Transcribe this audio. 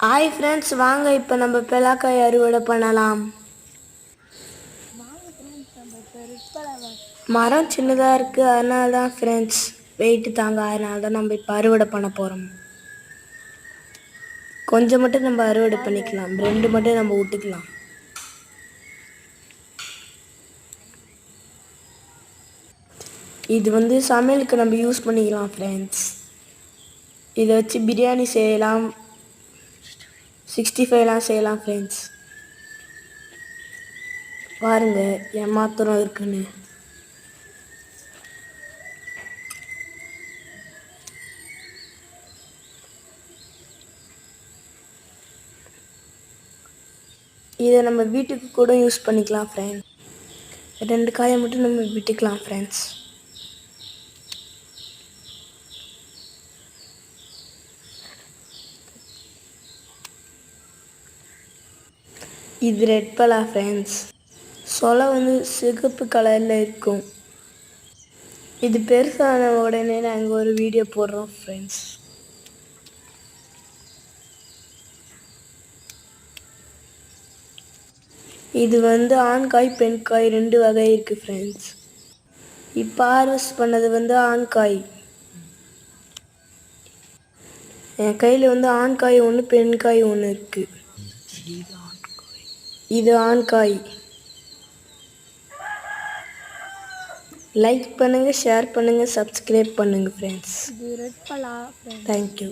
Hi friends, வாங்க இப்போ நம்ம பெலாக்காய் அறுவடை பண்ணலாம். மரம் சின்னதாக இருக்குது, அதனால தான் ஃப்ரெண்ட்ஸ் வெயிட்டு தாங்க, அதனால தான் நம்ம இப்போ அறுவடை பண்ண போகிறோம். கொஞ்சம் மட்டும் நம்ம அறுவடை பண்ணிக்கலாம், 2 மட்டும் நம்ம விட்டுக்கலாம். இது சமையலுக்கு நம்ம யூஸ் பண்ணிக்கலாம் ஃப்ரெண்ட்ஸ். இதை வச்சு பிரியாணி செய்யலாம், 65லாம் செய்யலாம் ஃப்ரெண்ட்ஸ். பாருங்க ஏமாத்திரம் இருக்குன்னு. இதை நம்ம வீட்டுக்கு கூட யூஸ் பண்ணிக்கலாம் ஃப்ரெண்ட்ஸ். 2 காயை மட்டும் நம்ம விட்டுக்கலாம் ஃப்ரெண்ட்ஸ். இது ரெட் பலா ஃப்ரெண்ட்ஸ். சொலை சிகப்பு கலரில் இருக்கும். இது பெருசான உடனே நாங்கள் ஒரு வீடியோ போடுறோம் ஃப்ரெண்ட்ஸ். இது ஆண் காய் பெண் காய் 2 வகை இருக்குது ஃப்ரெண்ட்ஸ். இப்போ ஹார்வெஸ்ட் பண்ணது ஆண் காய். என் கையில் ஆண் காய் ஒன்று பெண் காய் ஒன்று இருக்குது. இது ஆண் காய். லைக் பண்ணுங்கள், ஷேர் பண்ணுங்கள், சப்ஸ்கிரைப் பண்ணுங்கள் ஃப்ரெண்ட்ஸ். இது ரெட் பலா. தேங்க்யூ.